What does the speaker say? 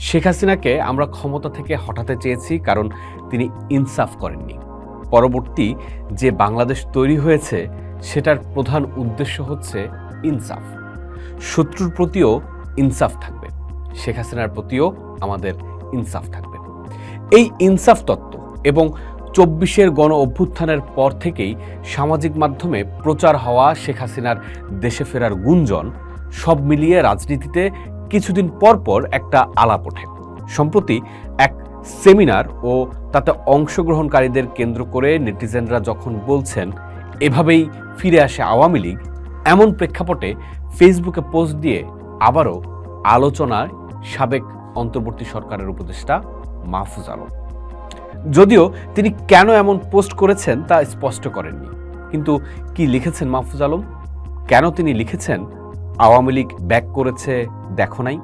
শেখ হাসিনাকে আমরা ক্ষমতা থেকে হটাতে চেয়েছি কারণ তিনি ইনসাফ করেননি। পরবর্তী যে বাংলাদেশ তৈরি হয়েছে সেটার প্রধান উদ্দেশ্য হচ্ছে ইনসাফ। শত্রুর প্রতিও ইনসাফ থাকবে, শেখ হাসিনার প্রতিও আমাদের ইনসাফ থাকবে। এই ইনসাফ তত্ত্ব এবং ২৪-এর গণ অভ্যুত্থানের পর থেকেই সামাজিক মাধ্যমে প্রচার হওয়া শেখ হাসিনার দেশে ফেরার গুঞ্জন সব মিলিয়ে রাজনীতিতে কিছুদিন পর পর একটা আলাপ ওঠে। সম্প্রতি এক সেমিনার ও তাতে অংশগ্রহণকারীদের কেন্দ্র করে নেটিজেনরা যখন বলছেন এভাবেই ফিরে আসে আওয়ামী লীগ, এমন প্রেক্ষাপটে ফেসবুকে পোস্ট দিয়ে আবারও আলোচনায় সাবেক অন্তর্বর্তী সরকারের উপদেষ্টা মাহফুজ আলম। যদিও তিনি কেন এমন পোস্ট করেছেন তা স্পষ্ট করেননি, কিন্তু কি লিখেছেন মাহফুজ আলম? কেন তিনি লিখেছেন আওয়ামী লীগ ব্যাক করেছে দেখো নাই?